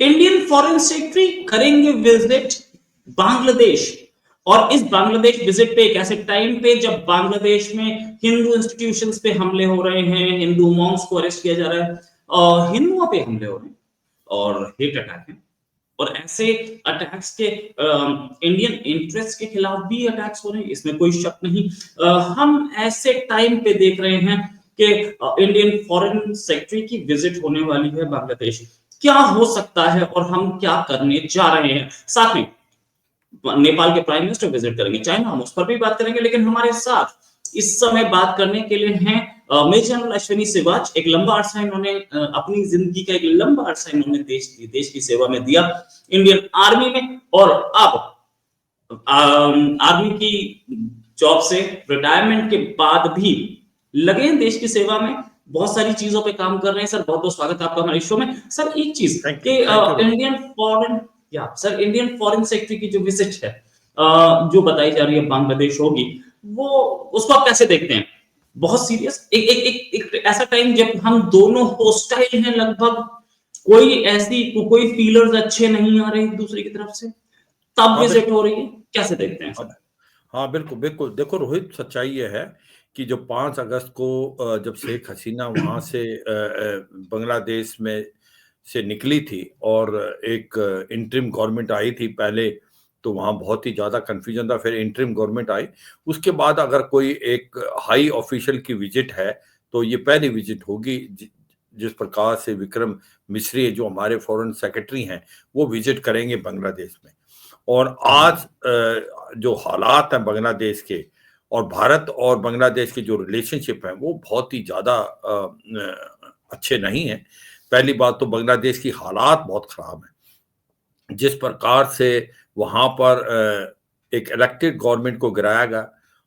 Indian foreign secretary करेंगे visit Bangladesh. और इस बांग्लादेश विजिट पे एक ऐसे टाइम पे जब बांग्लादेश में हिंदू इंस्टीट्यूशंस पे हमले हो रहे हैं, हिंदू मॉन्क्स को अरेस्ट किया जा रहा है और हिंदुओं पे हमले हो रहे हैं और हेट अटैक है। और ऐसे अटैक्स के इंडियन इंटरेस्ट के खिलाफ भी अटैक्स हो रहे हैं, इसमें कोई शक नहीं। हम ऐसे टाइम पे देख रहे हैं कि इंडियन फॉरेन सेक्रेटरी की विजिट होने वाली है बांग्लादेश। क्या हो सकता है और हम क्या करने जा रहे हैं। साथ में नेपाल के प्राइम मिनिस्टर विजिट करेंगे, चाइना, हम उस पर भी बात करेंगे। लेकिन हमारे साथ इस समय बात करने के लिए हैं मेजर जनरल अश्विनी सिवाच। एक लंबा अरसा इन्होंने अपनी जिंदगी का एक लंबा अरसा इन्होंने देश की सेवा में दिया इंडियन आर्मी में। और अब आर्मी की जॉब से रिटायरमेंट के बाद भी लगे हैं देश की सेवा में, बहुत सारी चीजों पे काम कर रहे हैं। सर बहुत बहुत स्वागत है आपका हमारे शो में। सर एक चीज कि Indian foreign sir Indian foreign secretary की जो विजिट है जो बताई जा रही है बांग्लादेश होगी, वो उसको आप कैसे देखते हैं। बहुत सीरियस एक ऐसा टाइम जब हम दोनों होस्टाइल हैं लगभग, कोई फीलर्स अच्छे नहीं आ रहे एक दूसरे की तरफ से, तब विजिट हो रही है, कैसे देखते हैं सर। हाँ बिल्कुल बिल्कुल। देखो रोहित, सच्चाई ये है कि जो 5 अगस्त को जब शेख हसीना वहां से बांग्लादेश में से निकली थी और एक इंटरिम गवर्नमेंट आई थी, पहले तो वहां बहुत ही ज्यादा कंफ्यूजन था, फिर इंटरिम गवर्नमेंट आई। उसके बाद अगर कोई एक हाई ऑफिशियल की विजिट है तो ये पहली विजिट होगी जिस प्रकार से विक्रम मिस्री जो हमारे फॉरेन सेक्रेटरी हैं वो विजिट करेंगे बांग्लादेश में। और आज जो हालात हैं बांग्लादेश के और भारत और बांग्लादेश के जो रिलेशनशिप है वो बहुत ही ज्यादा अच्छे नहीं है। पहली बात तो बांग्लादेश की हालात बहुत खराब है। जिस प्रकार से वहां पर एक इलेक्टेड गवर्नमेंट को गिराया गया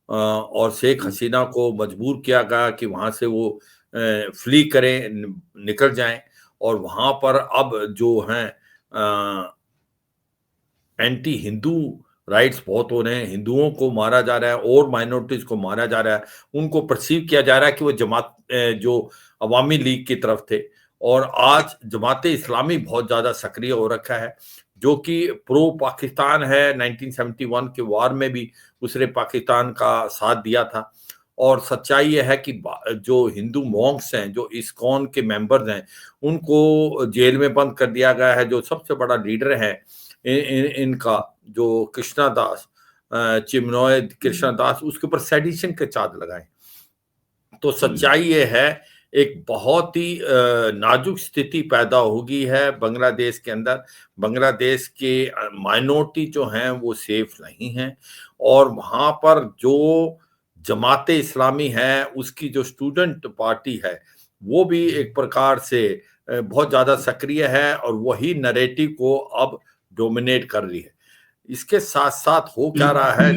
और शेख हसीना को मजबूर किया गया कि वहां से वो फ्ली करें, निकल जाएं। और वहां पर अब जो हैं एंटी हिंदू राइट्स बहुत हो रहे हैं, हिंदुओं को मारा जा रहा है और माइनॉरिटीज को मारा जा रहा है। उनको परसीव किया जा रहा है कि वो जमात जो अवामी लीग की तरफ थे। और आज जमात इस्लामी बहुत ज्यादा सक्रिय हो रखा है, जो कि प्रो पाकिस्तान है। 1971 के वार में भी उसने पाकिस्तान का साथ दिया था। और सच्चाई यह है कि जो हिंदू मॉन्क्स हैं, जो इस्कॉन के मेंबर्स हैं, उनको जेल में बंद कर दिया गया है। जो सबसे बड़ा लीडर है इनका जो कृष्णा दास, चिमनॉय कृष्णा दास, उसके ऊपर सेडिशन के चार्ज लगाए। तो सच्चाई ये है, एक बहुत ही नाजुक स्थिति पैदा होगी है बांग्लादेश के अंदर। बांग्लादेश के माइनॉरिटी जो हैं वो सेफ नहीं हैं। और वहां पर जो जमात इस्लामी है, उसकी जो स्टूडेंट पार्टी है, वो भी एक प्रकार से बहुत ज्यादा सक्रिय है और वही नैरेटिव को अब डोमिनेट कर रही है। इसके साथ साथ हो क्या रहा है,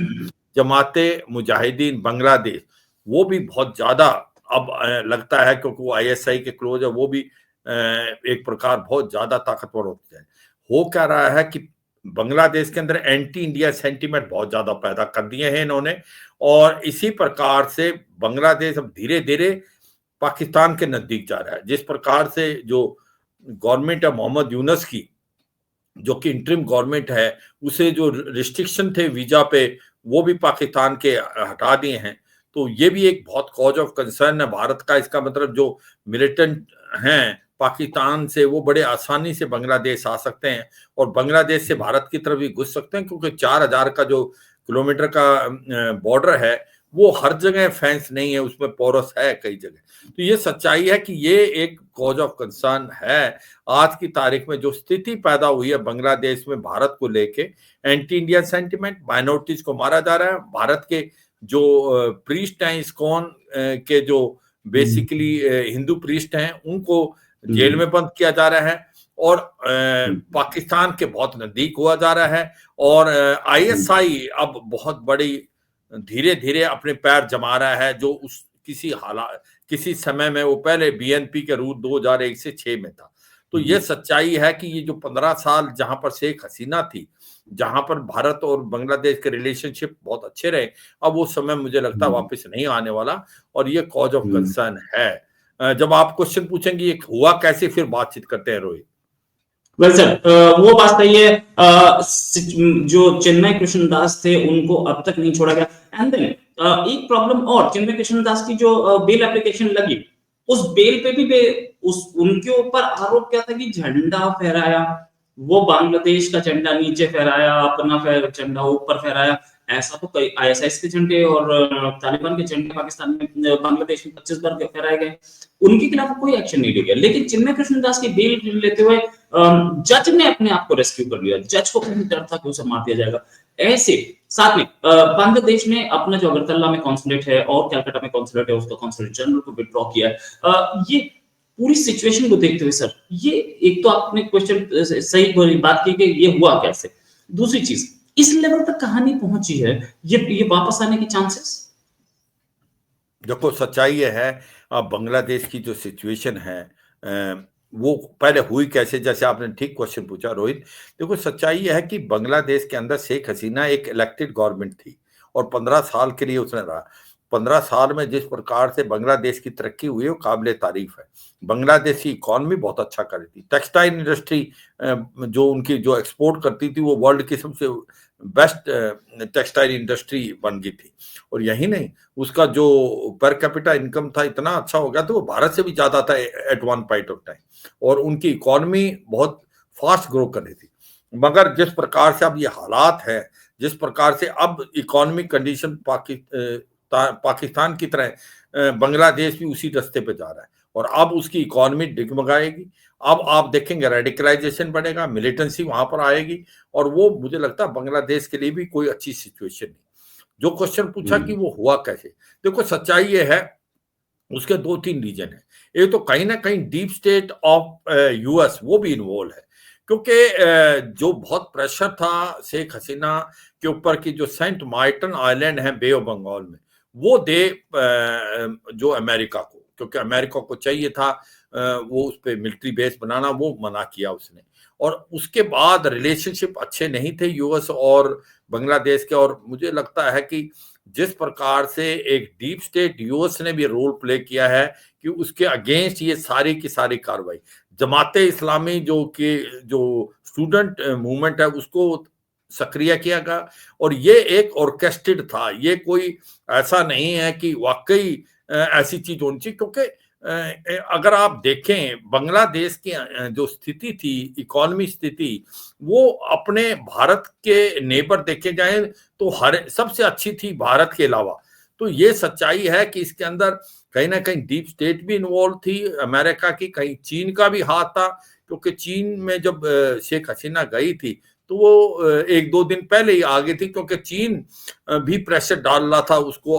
जमाते मुजाहिदीन बांग्लादेश वो भी बहुत ज्यादा अब लगता है, क्योंकि वो आईएसआई के क्लोज है, वो भी एक प्रकार बहुत ज्यादा ताकतवर होते हैं। हो क्या रहा है कि बांग्लादेश के अंदर एंटी इंडिया सेंटीमेंट बहुत ज्यादा पैदा कर दिए हैं इन्होंने। और इसी प्रकार से बांग्लादेश अब धीरे धीरे पाकिस्तान के नजदीक जा रहा है। जिस प्रकार से जो गवर्नमेंट है मोहम्मद यूनस की, जो कि इंटरिम गवर्नमेंट है, उसे जो रिस्ट्रिक्शन थे वीजा पे वो भी पाकिस्तान के हटा दिए हैं। तो ये भी एक बहुत कॉज ऑफ कंसर्न है भारत का। इसका मतलब जो मिलिटेंट हैं पाकिस्तान से, वो बड़े आसानी से बांग्लादेश आ सकते हैं और बांग्लादेश से भारत की तरफ भी घुस सकते हैं, क्योंकि 4000 का जो किलोमीटर का बॉर्डर है वो हर जगह फेंस नहीं है, उसमें पोरस है कई जगह। तो ये सच्चाई है कि ये एक कॉज ऑफ कंसर्न है। आज की तारीख में जो स्थिति पैदा हुई है बांग्लादेश में भारत को लेके, एंटी इंडियन सेंटिमेंट, माइनॉरिटीज को मारा जा रहा है। भारत के जो प्रीस्ट हैं इस्कॉन के, जो बेसिकली हिंदू प्रीस्ट हैं, उनको जेल में बंद किया जा रहा है और पाकिस्तान के बहुत नजदीक हुआ जा रहा है। और आईएसआई अब बहुत बड़ी धीरे धीरे अपने पैर जमा रहा है, जो उस किसी समय में वो पहले बीएनपी के रूट 2001 से 6 में था। तो ये सच्चाई है कि ये जो 15 साल जहां पर शेख हसीना थी, जहां पर भारत और बांग्लादेश के रिलेशनशिप बहुत अच्छे रहे, अब वो समय मुझे लगता है वापस नहीं आने वाला। और ये कॉज ऑफ कंसर्न है। जब आप क्वेश्चन पूछेंगे ये हुआ कैसे, फिर बातचीत करते हैं रोहित। वेल सर, वो बात सही है। जो चेन्नई कृष्णदास थे उनको अब तक नहीं छोड़ा गया। एंड देन एक प्रॉब्लम और, चेन्नई कृष्णदास की जो बेल एप्लीकेशन लगी, उस बेल पे भी उस उनके ऊपर आरोप क्या था कि झंडा फहराया, वो बांग्लादेश का झंडा नीचे फहराया, अपना झंडा ऊपर फहराया। ऐसा तो कई आईएसआईएस के झंडे और तालिबान के झंडे पाकिस्तान में, बांग्लादेश में 25 बार फहराए गए, उनके खिलाफ कोई एक्शन नहीं लिया गया। लेकिन चिन्मय कृष्णदास की बेल लेते हुए जज ने अपने आप को रेस्क्यू कर लिया। जज को कहीं डर था कि उसे मार दिया जाएगा। ऐसे साथ में बांग्लादेश ने अपना जो अगरतला में कॉन्सुलेट है और कलकत्ता में कॉन्सुलेट है, उसका कॉन्सुलेट जनरल को विड्रॉ किया है। ये पूरी सिचुएशन को देखते हुए सर, ये एक तो आपने क्वेश्चन सही बात की कि ये हुआ कैसे। दूसरी चीज, इस लेवल तक कहानी पहुंची है, ये वापस आने की चांसेस? देखो सच्चाई ये है, बांग्लादेश की जो सिचुएशन है वो पहले हुई कैसे, जैसे आपने ठीक क्वेश्चन पूछा रोहित। देखो सच्चाई ये है कि बांग्लादेश के अंदर शेख हसीना एक इलेक्टेड गवर्नमेंट थी और 15 साल के लिए उसने रहा। 15 साल में जिस प्रकार से बांग्लादेश की तरक्की हुई है वो काबिले तारीफ है। बांग्लादेश की इकॉनमी बहुत अच्छा कर रही थी। टेक्सटाइल इंडस्ट्री जो उनकी जो एक्सपोर्ट करती थी वो वर्ल्ड की सबसे बेस्ट टेक्सटाइल इंडस्ट्री बन गई थी। और यही नहीं, उसका जो पर कैपिटा इनकम था इतना अच्छा हो गया, तो वो भारत से भी ज्यादा था at one point of time. और उनकी इकोनॉमी बहुत फास्ट ग्रो कर रही थी। मगर जिस प्रकार से अब ये हालात है, जिस प्रकार से अब इकोनॉमिक कंडीशन पाकिस्तान की तरह बांग्लादेश भी उसी रास्ते पे जा रहा है और अब उसकी इकोनॉमी डिगमगाएगी। अब आप देखेंगे रेडिकलाइजेशन बढ़ेगा, मिलिटेंसी वहां पर आएगी और वो मुझे लगता है बांग्लादेश के लिए भी कोई अच्छी सिचुएशन नहीं। जो क्वेश्चन पूछा कि वो हुआ कैसे, देखो सच्चाई ये है, उसके 2-3 रीजन है। एक तो कहीं ना कहीं डीप स्टेट ऑफ यूएस वो भी इन्वॉल्व है, क्योंकि जो बहुत प्रेशर था शेख हसीना के ऊपर की जो सेंट मार्टिन आइलैंड है बे ऑफ बंगाल में, वो दे जो अमेरिका को, क्योंकि अमेरिका को चाहिए था वो उस पर मिलिट्री बेस बनाना, वो मना किया उसने। और उसके बाद रिलेशनशिप अच्छे नहीं थे यूएस और बांग्लादेश के। और मुझे लगता है कि जिस प्रकार से एक डीप स्टेट यूएस ने भी रोल प्ले किया है कि उसके अगेंस्ट ये सारी की सारी कार्रवाई, जमाते इस्लामी जो कि जो स्टूडेंट मूवमेंट है उसको सक्रिय किया गया। और ये एक ऑर्केस्ट्रेटेड था, ये कोई ऐसा नहीं है कि वाकई ऐसी चीज होनी चाहिए। क्योंकि अगर आप देखें बांग्लादेश की जो स्थिति थी, इकोनॉमी स्थिति, वो अपने भारत के नेबर देखे जाए तो हर सबसे अच्छी थी भारत के अलावा। तो ये सच्चाई है कि इसके अंदर कहीं ना कहीं डीप स्टेट भी इन्वॉल्व थी अमेरिका की, कहीं चीन का भी हाथ था। क्योंकि चीन में जब शेख हसीना गई थी तो वो 1-2 दिन पहले ही आ गई थी, क्योंकि चीन भी प्रेशर डाल रहा था उसको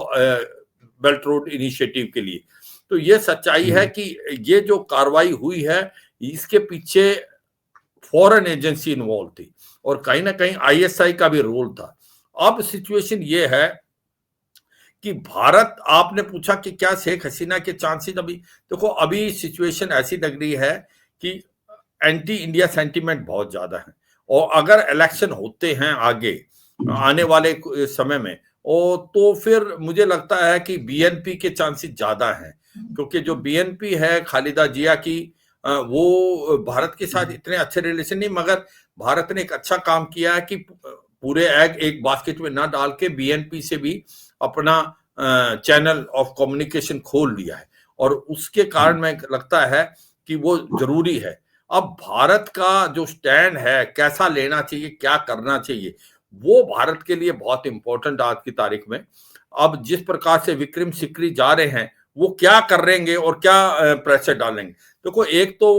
बेल्ट रोड इनिशिएटिव के लिए। तो ये सच्चाई है कि ये जो कार्रवाई हुई है इसके पीछे फॉरेन एजेंसी इन्वॉल्व थी और कहीं ना कहीं आईएसआई का भी रोल था। अब सिचुएशन ये है कि भारत, आपने पूछा कि क्या शेख हसीना के चांसेस, अभी देखो अभी सिचुएशन ऐसी लग रही है कि एंटी इंडिया सेंटीमेंट बहुत ज्यादा है। और अगर इलेक्शन होते हैं आगे आने वाले समय में तो फिर मुझे लगता है कि बीएनपी के चांसेस ज्यादा हैं, क्योंकि जो बीएनपी है खालिदा जिया की, वो भारत के साथ इतने अच्छे रिलेशन नहीं, मगर भारत ने एक अच्छा काम किया है कि पूरे एग एक बास्केट में ना डाल के बीएनपी से भी अपना चैनल ऑफ कम्युनिकेशन खोल लिया है। और उसके कारण मैं लगता है कि वो जरूरी है। अब भारत का जो स्टैंड है, कैसा लेना चाहिए, क्या करना चाहिए, वो भारत के लिए बहुत इंपॉर्टेंट आज की तारीख में। अब जिस प्रकार से विक्रम सिकरी जा रहे हैं, वो क्या कर रहेंगे और क्या प्रेशर डालेंगे। देखो एक तो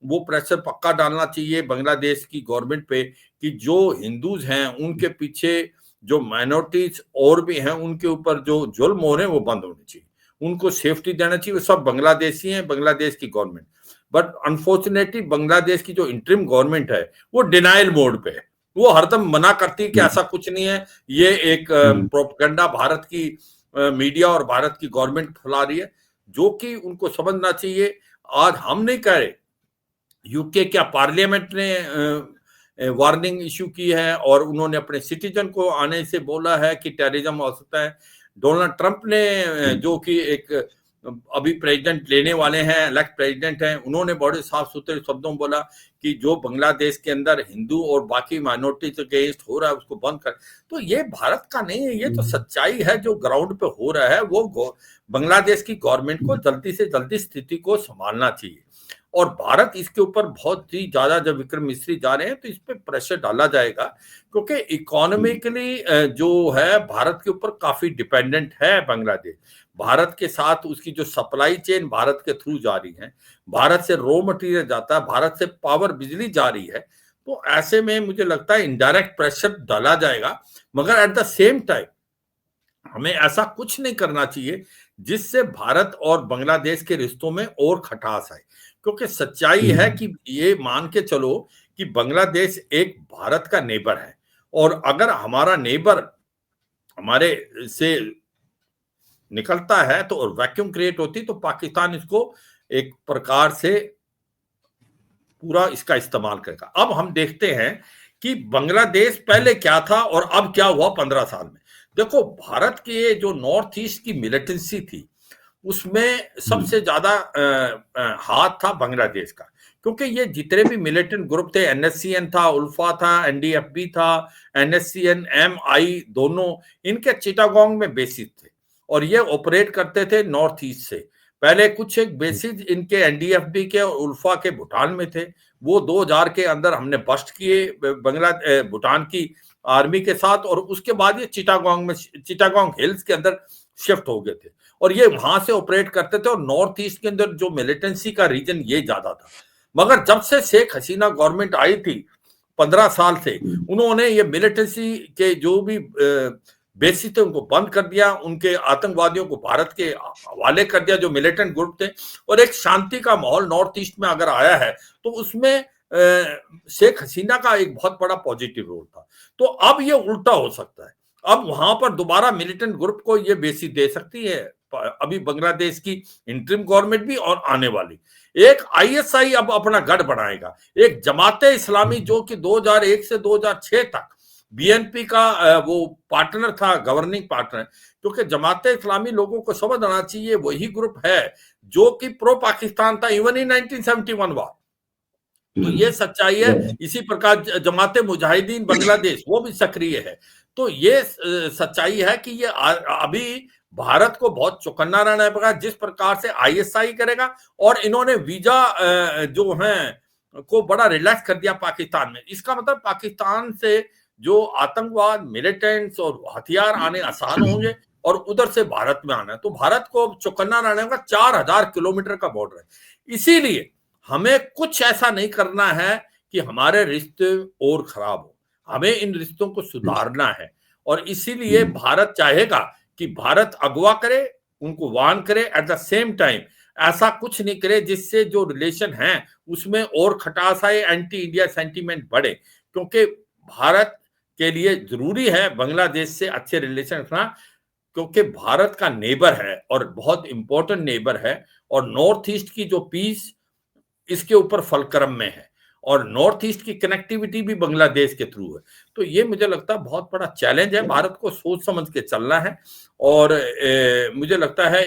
वो प्रेशर पक्का डालना चाहिए बांग्लादेश की गवर्नमेंट पे कि जो हिंदूज हैं उनके पीछे जो माइनॉरिटीज और भी हैं उनके ऊपर जो जुल्म हो रहे हैं वो बंद होने चाहिए, उनको सेफ्टी देना चाहिए। वो सब बांग्लादेशी हैं, बांग्लादेश की गवर्नमेंट। बट अनफॉर्चुनेटली बांग्लादेश की जो इंटरिम गवर्नमेंट है वो डिनाइल मोड पे है, वो हरदम मना करती है कि ऐसा कुछ नहीं है, ये एक प्रोपेगेंडा भारत की मीडिया और भारत की गवर्नमेंट फैला रही है, जो कि उनको समझना चाहिए। आज हम नहीं कह रहे, यूके क्या पार्लियामेंट ने वार्निंग इशू की है और उन्होंने अपने सिटीजन को आने से बोला है कि टेररिज्म हो सकता है। डोनाल्ड ट्रंप ने जो कि एक अभी प्रेसिडेंट लेने वाले हैं, इलेक्ट प्रेसिडेंट हैं, उन्होंने बड़े साफ सुथरे शब्दों में बोला कि जो बांग्लादेश के अंदर हिंदू और बाकी माइनॉरिटीज अगेंस्ट हो रहा है उसको बंद कर। तो ये भारत का नहीं है, ये तो सच्चाई है जो ग्राउंड पे हो रहा है। वो बांग्लादेश की गवर्नमेंट को जल्दी से जल्दी स्थिति को संभालना चाहिए और भारत इसके ऊपर बहुत ही ज्यादा, जब विक्रम मिस्री जा रहे हैं तो इस पे प्रेशर डाला जाएगा, क्योंकि इकोनॉमिकली जो है भारत के ऊपर काफी डिपेंडेंट है बांग्लादेश। भारत के साथ उसकी जो सप्लाई चेन भारत के थ्रू जा रही है, भारत से रॉ मटेरियल जाता है, भारत से पावर बिजली जा रही है, तो ऐसे में मुझे लगता है इनडायरेक्ट प्रेशर डाला जाएगा। मगर एट द सेम टाइम हमें ऐसा कुछ नहीं करना चाहिए जिससे भारत और बांग्लादेश के रिश्तों में और खटास आए, क्योंकि सच्चाई है कि ये मान के चलो कि बांग्लादेश एक भारत का नेबर है, और अगर हमारा नेबर हमारे से निकलता है तो वैक्यूम क्रिएट होती, तो पाकिस्तान इसको एक प्रकार से पूरा इसका इस्तेमाल करेगा। अब हम देखते हैं कि बांग्लादेश पहले क्या था और अब क्या हुआ 15 साल में। देखो, भारत के जो नॉर्थ ईस्ट की मिलिटेंसी थी उसमें सबसे ज्यादा हाथ था बांग्लादेश का, क्योंकि ये जितने भी मिलिटेंट ग्रुप थे, एनएससीएन था, उल्फा था, एनडीएफबी था, एनएससीएन एमआई, दोनों इनके चिटागोंग में बेसिस थे और ये ऑपरेट करते थे नॉर्थ ईस्ट से। पहले कुछ एक बेसिस इनके एनडीएफबी के और उल्फा के भूटान में थे, वो 2000 के अंदर हमने बस्ट किए भूटान की आर्मी के साथ, और उसके बाद ये चिटागोंग हिल्स के अंदर शिफ्ट हो गए थे और ये वहां से ऑपरेट करते थे। और नॉर्थ ईस्ट के अंदर जो मिलिटेंसी का रीजन ये ज्यादा था। मगर जब से शेख हसीना गवर्नमेंट आई थी 15 साल से, उन्होंने ये मिलिटेंसी के जो भी बेसिस थे उनको बंद कर दिया, उनके आतंकवादियों को भारत के हवाले कर दिया जो मिलिटेंट ग्रुप थे, और एक शांति का माहौल नॉर्थ ईस्ट में अगर आया है तो उसमें शेख हसीना का एक बहुत बड़ा पॉजिटिव रोल था। तो अब ये उल्टा हो सकता है, अब वहां पर दोबारा मिलिटेंट ग्रुप को ये बेसिस दे सकती है अभी बांग्लादेश की इंटरिम गवर्नमेंट भी, और आने वाली एक आईएसआई अब अपना गढ़ बनाएगा, एक जमाते इस्लामी जो कि 2001 से 2006 तक बीएनपी का वो पार्टनर था, गवर्निंग पार्टनर, क्योंकि जमाते इस्लामी लोगों को समझ आना चाहिए वही ग्रुप है जो कि प्रो पाकिस्तान था इवन इन 1971 वार। तो ये सच्चाई है। इसी प्रकार जमाते मुजाहिदीन बांग्लादेश वो भी सक्रिय है। तो ये सच्चाई है कि ये अभी भारत को बहुत चौकन्ना रहना पड़ेगा जिस प्रकार से आईएसआई करेगा, और इन्होंने वीजा जो है को बड़ा रिलैक्स कर दिया पाकिस्तान में। इसका मतलब पाकिस्तान से जो आतंकवाद, मिलिटेंट्स और हथियार आने आसान होंगे और उधर से भारत में आना है। तो भारत को चौकन्ना रहने का 4000 किलोमीटर का बॉर्डर है। इसीलिए हमें कुछ ऐसा नहीं करना है कि हमारे रिश्ते और खराब हो, हमें इन रिश्तों को सुधारना है। और इसीलिए भारत चाहेगा कि भारत अगवा करे, उनको वार्न करे, एट द सेम टाइम ऐसा कुछ नहीं करे जिससे जो रिलेशन है उसमें और खटास आए, एंटी इंडिया सेंटीमेंट बढ़े। क्योंकि भारत के लिए जरूरी है बांग्लादेश से अच्छे रिलेशन रखना, क्योंकि भारत का नेबर है और बहुत इंपॉर्टेंट नेबर है, और नॉर्थ ईस्ट की जो पीस इसके ऊपर फलक्रम में है, और नॉर्थ ईस्ट की कनेक्टिविटी भी बांग्लादेश के थ्रू है। तो ये मुझे लगता है बहुत बड़ा चैलेंज है, भारत को सोच समझ के चलना है। और मुझे लगता है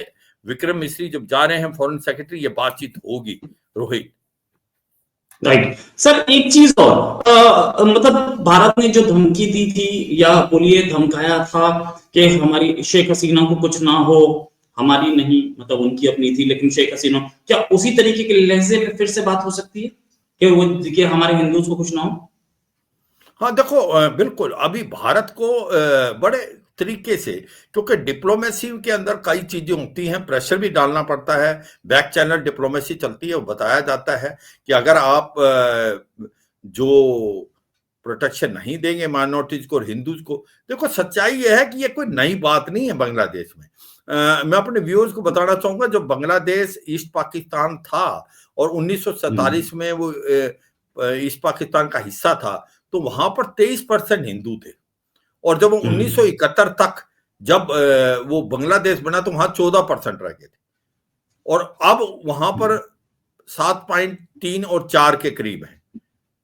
विक्रम मिस्री जब जा रहे हैं फॉरेन सेक्रेटरी, ये बातचीत होगी। रोहित, राइट सर, एक चीज और मतलब भारत ने जो धमकी दी थी या बोलिए धमकाया था कि हमारी शेख हसीना को कुछ ना हो, हमारी नहीं, मतलब उनकी अपनी थी, लेकिन शेख हसीना, क्या उसी तरीके के लहजे पे फिर से बात हो सकती है कि वो कि हमारे हिंदुओं को कुछ ना हो? हाँ देखो, बिल्कुल अभी भारत को बड़े तरीके से, क्योंकि डिप्लोमेसी के अंदर कई चीजें होती हैं, प्रेशर भी डालना पड़ता है, बैक चैनल डिप्लोमेसी चलती है, वो बताया जाता है कि अगर आप जो प्रोटेक्शन नहीं देंगे माइनॉरिटीज को और हिंदूज को, देखो सच्चाई ये है कि ये कोई नई बात नहीं है बांग्लादेश में। मैं अपने व्यूअर्स को बताना चाहूंगा, जब बांग्लादेश ईस्ट पाकिस्तान था और 1947 में वो ईस्ट पाकिस्तान का हिस्सा था, तो वहां पर 23% हिंदू थे, और जब 1971 तक जब वो बांग्लादेश बना तो वहां 14% रह गए थे, और अब वहां पर 7.3 और 4 के करीब है।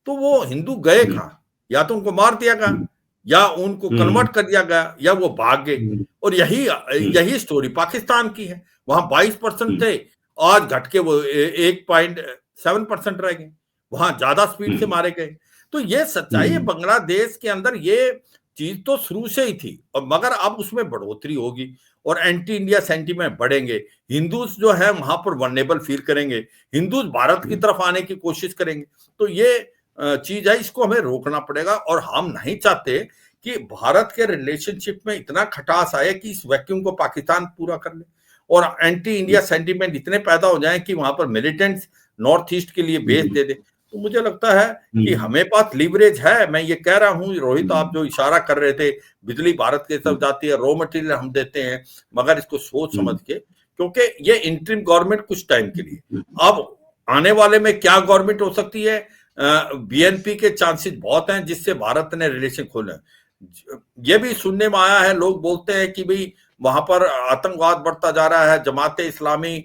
तो वो हिंदू गए कहां? या तो उनको मार दिया गया, या उनको कन्वर्ट कर दिया गया या वो भाग गए। और यही स्टोरी पाकिस्तान की है। वहां 22% थे, आज घट के वो 1.7% रह गए, वहां ज्यादा स्पीड से मारे गए। तो ये सच्चाई है, बांग्लादेश के अंदर ये चीज तो शुरू से ही थी, और मगर अब उसमें बढ़ोतरी होगी और एंटी इंडिया सेंटीमेंट बढ़ेंगे। हिंदूज जो है वहां पर वनरेबल फील करेंगे, हिंदूज भारत की तरफ आने की कोशिश करेंगे। तो ये चीज है, इसको हमें रोकना पड़ेगा। और हम नहीं चाहते कि भारत के रिलेशनशिप में इतना खटास आए कि इस वैक्यूम को पाकिस्तान पूरा कर ले और एंटी इंडिया सेंटीमेंट इतने पैदा हो जाएं कि वहां पर मिलिटेंट्स नॉर्थ ईस्ट के लिए बेस दे दे। तो मुझे लगता है कि हमें पास लीवरेज है। मैं ये कह रहा हूं रोहित, आप जो इशारा कर रहे थे, बिजली भारत के तरफ जाती है, रॉ मटेरियल हम देते हैं, मगर इसको सोच समझ के, क्योंकि ये इंटरिम गवर्नमेंट कुछ टाइम के लिए, अब आने वाले में क्या गवर्नमेंट हो सकती है, बीएनपी के चांसेस बहुत हैं जिससे भारत ने रिलेशन खोले। ये भी सुनने में आया है, लोग बोलते हैं कि भाई वहां पर आतंकवाद बढ़ता जा रहा है, जमाते इस्लामी,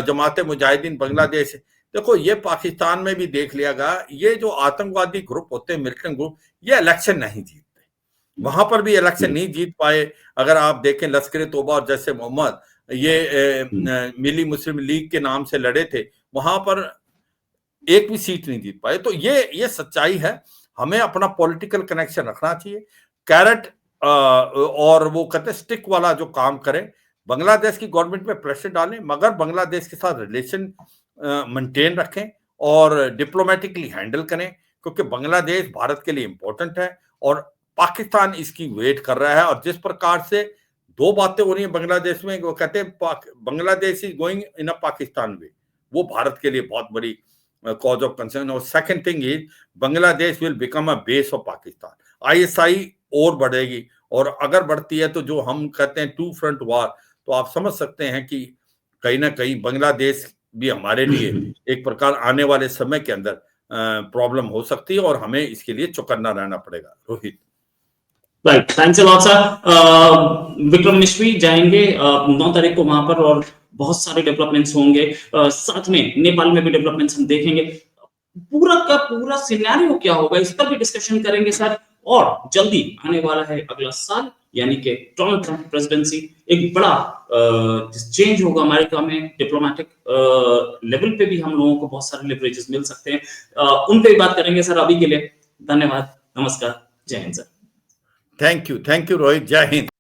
जमाते मुजाहिदीन बांग्लादेश। देखो ये पाकिस्तान में भी देख लिया गया, ये जो आतंकवादी ग्रुप होते हैं, मिलिटेंट ग्रुप, ये इलेक्शन नहीं जीतते, वहां पर भी इलेक्शन नहीं जीत पाए। अगर आप देखें लश्कर तोबा और जैसे मोहम्मद, ये मिली मुस्लिम लीग के नाम से लड़े थे, वहां पर एक भी सीट नहीं जीत पाए। तो ये सच्चाई है, हमें अपना पॉलिटिकल कनेक्शन रखना चाहिए। कैरेट और वो कहते हैं स्टिक वाला जो काम करें, बांग्लादेश की गवर्नमेंट में प्रेशर डालें, मगर बांग्लादेश के साथ रिलेशन मेंटेन रखें और डिप्लोमेटिकली हैंडल करें, क्योंकि बांग्लादेश भारत के लिए इंपॉर्टेंट है और पाकिस्तान इसकी वेट कर रहा है। और जिस प्रकार से दो बातें हो रही है बांग्लादेश में, वो कहते हैं बांग्लादेश इज गोइंग इन अ पाकिस्तान वे, वो भारत के लिए बहुत बड़ी कॉज ऑफ कंसर्न। और second thing is Bangladesh will become a base of Pakistan. ISI और बढ़ेगी, और अगर बढ़ती है तो जो हम कहते हैं टू फ्रंट वार, तो आप समझ सकते हैं कि कहीं ना कहीं बांग्लादेश भी हमारे लिए एक प्रकार आने वाले समय के अंदर प्रॉब्लम हो सकती है, और हमें इसके लिए चौकन्ना रहना पड़ेगा। Rohit, right, thanks a lot sir. Vikram मिश्री जाएंगे 9 तारीख को वहां पर, और बहुत सारे डेवलपमेंट्स होंगे। साथ में नेपाल में भी डेवलपमेंट्स हम देखेंगे। पूरा का पूरा सिनेरियो क्या होगा, इस पर भी डिस्कशन करेंगे सर। और जल्दी आने वाला है अगला साल, यानी कि डोनाल्ड ट्रंप प्रेसिडेंसी, एक बड़ा चेंज होगा अमेरिका में। डिप्लोमेटिक लेवल पे भी हम लोगों को बहुत सारे लिवरेजेस मिल सकते हैं, उन पे भी बात करेंगे सर। अभी के लिए धन्यवाद, नमस्कार, जय Hind sir. Thank you Rohit, जय हिंद।